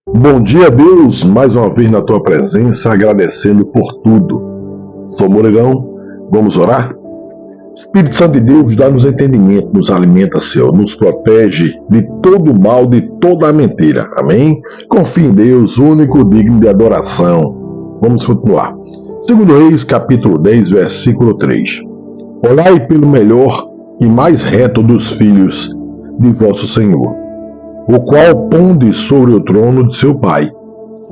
Bom dia, Deus, mais uma vez na tua presença, agradecendo por tudo. Sou Moreirão, vamos orar? Espírito Santo de Deus, dá-nos entendimento, nos alimenta, Senhor, nos protege de todo mal, de toda a mentira. Amém? Confie em Deus, único digno de adoração. Vamos continuar. 2 Reis, capítulo 10, versículo 3. Olhai pelo melhor e mais reto dos filhos de vosso Senhor, o qual ponde sobre o trono de seu pai,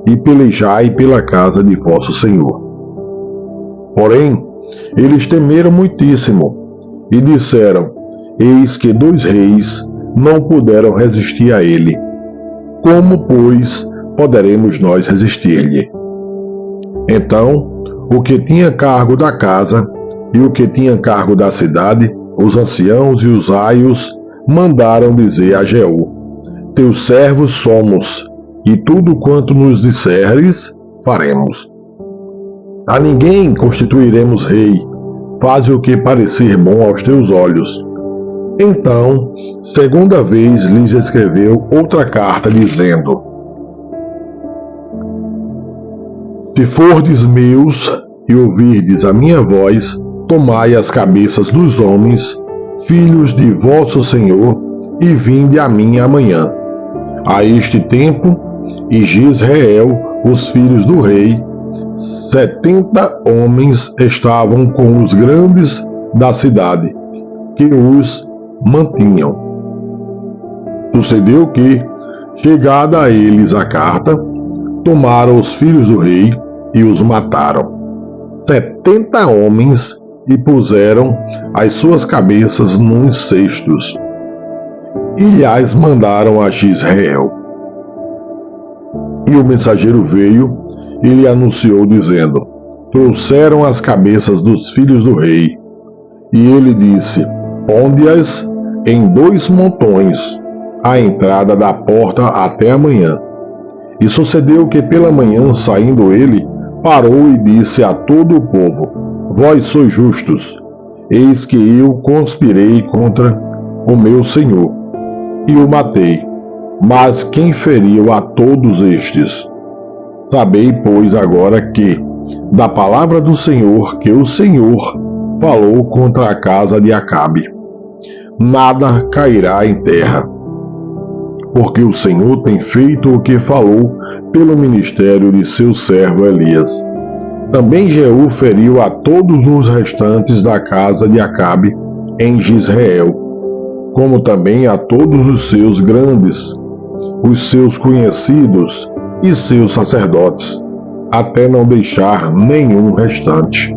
e pelejai pela casa de vosso Senhor. Porém, eles temeram muitíssimo, e disseram: Eis que 2 reis não puderam resistir a ele. Como, pois, poderemos nós resistir-lhe? Então, o que tinha cargo da casa e o que tinha cargo da cidade, os anciãos e os aios, mandaram dizer a Jeú: Teus servos somos, e tudo quanto nos disseres, faremos. A ninguém constituiremos rei, faze o que parecer bom aos teus olhos. Então, segunda vez lhes escreveu outra carta, dizendo: Se fordes meus e ouvirdes a minha voz, tomai as cabeças dos homens, filhos de vosso Senhor, e vinde a mim amanhã. A este tempo, em Jezreel, os filhos do rei, 70 homens estavam com os grandes da cidade, que os mantinham. Sucedeu que, chegada a eles a carta, tomaram os filhos do rei e os mataram. 70 homens, e puseram as suas cabeças nos cestos, e lhes mandaram a Jezreel. E o mensageiro veio e lhe anunciou, dizendo: Trouxeram as cabeças dos filhos do rei. E ele disse: Ponde-as em 2 montões, à entrada da porta até amanhã. E sucedeu que pela manhã, saindo ele, parou e disse a todo o povo: Vós sois justos, eis que eu conspirei contra o meu senhor, e o matei. Mas quem feriu a todos estes? Sabei, pois, agora que, da palavra do Senhor, que o Senhor falou contra a casa de Acabe, nada cairá em terra, porque o Senhor tem feito o que falou pelo ministério de seu servo Elias. Também Jeú feriu a todos os restantes da casa de Acabe em Jezreel, como também a todos os seus grandes, os seus conhecidos e seus sacerdotes, até não deixar nenhum restante.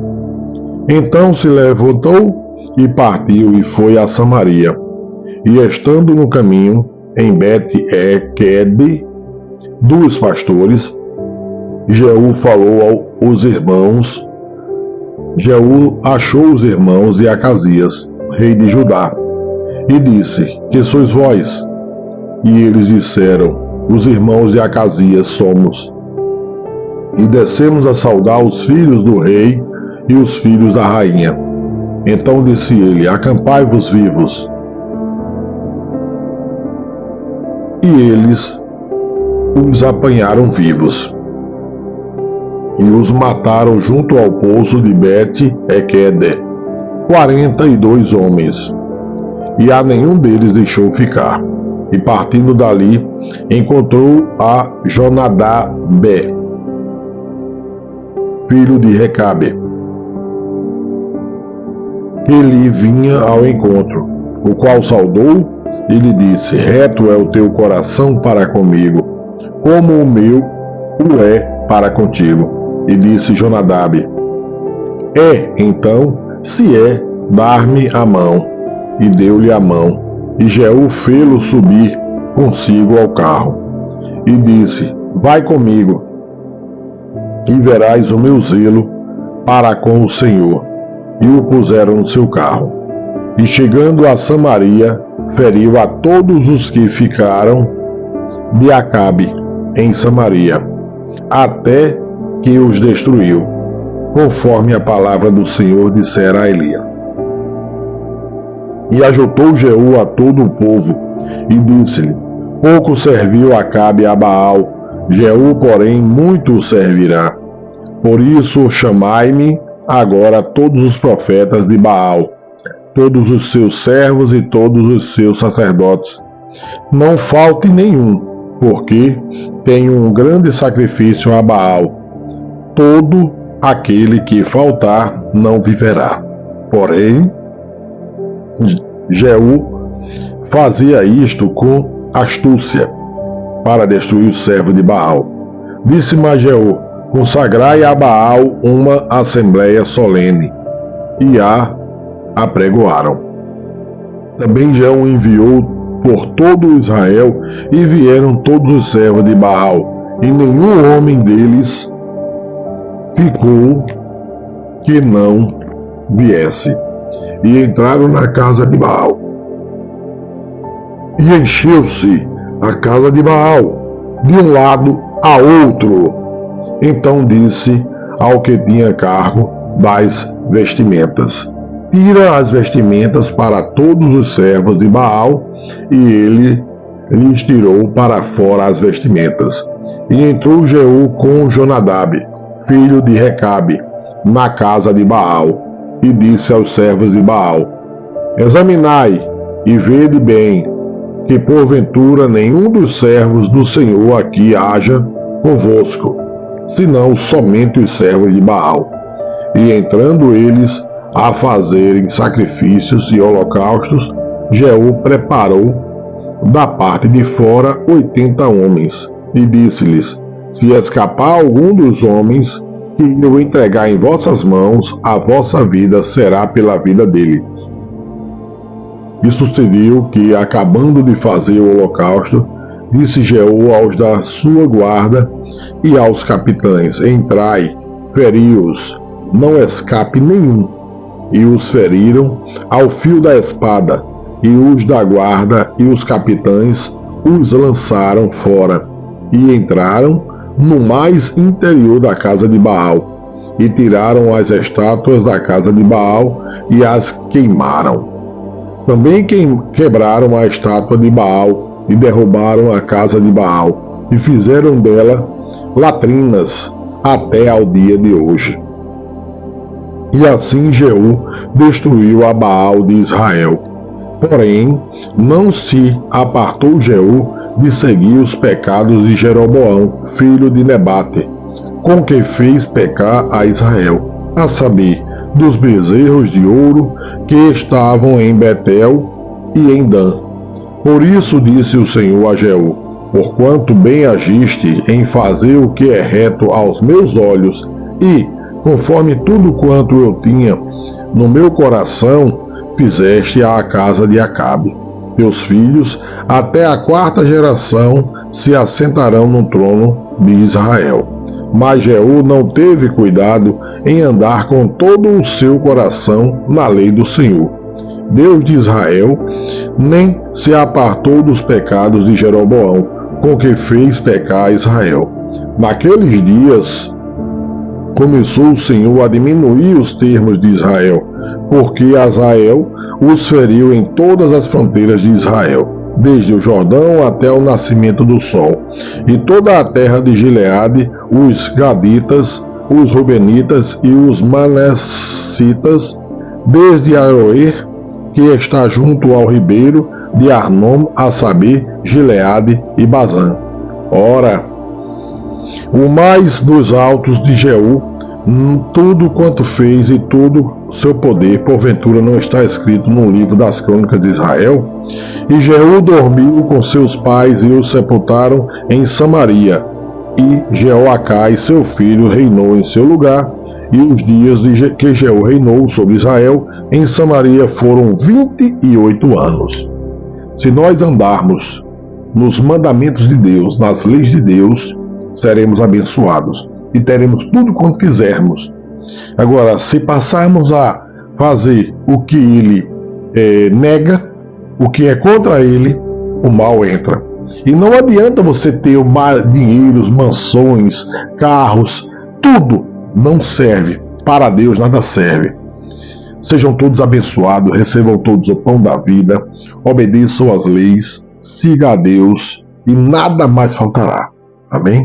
Então se levantou e partiu e foi a Samaria. E estando no caminho, em Bet-Equede, dos pastores, Jeú falou aos irmãos. Jeú achou os irmãos de Acasias, rei de Judá, e disse: Que sois vós? E eles disseram: Os irmãos de Acasias somos. E descemos a saudar os filhos do rei e os filhos da rainha. Então disse ele: Acampai-vos vivos. E eles os apanharam vivos, e os mataram junto ao poço de Bet-Equede, 42 homens, e a nenhum deles deixou ficar. E partindo dali, encontrou a Jonadabe, filho de Recabe, que lhe vinha ao encontro, o qual saudou e lhe disse: Reto é o teu coração para comigo, como o meu o é para contigo. E disse Jonadabe: então, se é, dar-me a mão. E deu-lhe a mão. E Jeú fê-lo subir consigo ao carro. E disse: Vai comigo, e verás o meu zelo para com o Senhor. E o puseram no seu carro. E chegando a Samaria, feriu a todos os que ficaram de Acabe em Samaria, até que os destruiu, conforme a palavra do Senhor dissera a Elias. E ajuntou Jeú a todo o povo, e disse-lhe: Pouco serviu Acabe a Baal, Jeú, porém, muito o servirá. Por isso chamai-me agora todos os profetas de Baal, todos os seus servos e todos os seus sacerdotes. Não falte nenhum, porque tenho um grande sacrifício a Baal. Todo aquele que faltar não viverá. Porém, Jeú fazia isto com astúcia, para destruir o servo de Baal. Disse mais Jeú: consagrai a Baal uma assembleia solene, e a apregoaram. Também Jeú enviou por todo Israel, e vieram todos os servos de Baal, e nenhum homem deles ficou que não viesse. E entraram na casa de Baal. E encheu-se a casa de Baal, de um lado a outro. Então disse ao que tinha cargo das vestimentas: tira as vestimentas para todos os servos de Baal. E ele lhes tirou para fora as vestimentas. E entrou Jeú com Jonadab, filho de Recabe, na casa de Baal, e disse aos servos de Baal: examinai e vede bem, que porventura nenhum dos servos do Senhor aqui haja convosco, senão somente os servos de Baal. E entrando eles a fazerem sacrifícios e holocaustos, Jeú preparou da parte de fora 80 homens, e disse-lhes: se escapar algum dos homens que eu entregar em vossas mãos, a vossa vida será pela vida dele. E sucedeu que, acabando de fazer o holocausto, disse Jeú aos da sua guarda e aos capitães: entrai, feri-os, não escape nenhum. E os feriram ao fio da espada, e os da guarda e os capitães os lançaram fora, e entraram no mais interior da casa de Baal, e tiraram as estátuas da casa de Baal e as queimaram. Também quebraram a estátua de Baal e derrubaram a casa de Baal, e fizeram dela latrinas até ao dia de hoje. E assim Jeú destruiu a Baal de Israel. Porém, não se apartou Jeú de seguir os pecados de Jeroboão, filho de Nebate, com que fez pecar a Israel, a saber, dos bezerros de ouro que estavam em Betel e em Dan. Por isso disse o Senhor a Jeú: porquanto bem agiste em fazer o que é reto aos meus olhos, e, conforme tudo quanto eu tinha no meu coração, fizeste à casa de Acabe. Teus filhos, até a 4ª geração, se assentarão no trono de Israel. Mas Jeú não teve cuidado em andar com todo o seu coração na lei do Senhor, Deus de Israel, nem se apartou dos pecados de Jeroboão, com que fez pecar Israel. Naqueles dias começou o Senhor a diminuir os termos de Israel, porque Azael os feriu em todas as fronteiras de Israel, desde o Jordão até o nascimento do sol, e toda a terra de Gileade, os Gaditas, os Rubenitas e os Manassitas, desde Aroer, que está junto ao ribeiro de Arnom, a saber, Gileade e Bazã. Ora, o mais dos altos de Jeú, tudo quanto fez e todo seu poder, porventura não está escrito no livro das crônicas de Israel? E Jeú dormiu com seus pais e os sepultaram em Samaria. E Jeoacás, seu filho, reinou em seu lugar, e os dias que Jeú reinou sobre Israel em Samaria foram 28 anos. Se nós andarmos nos mandamentos de Deus, nas leis de Deus, seremos abençoados e teremos tudo quanto quisermos. Agora, se passarmos a fazer o que ele nega, o que é contra ele, o mal entra. E não adianta você ter dinheiros, mansões, carros, tudo não serve. Para Deus nada serve. Sejam todos abençoados, recebam todos o pão da vida, obedeçam às leis, siga a Deus e nada mais faltará. Amém?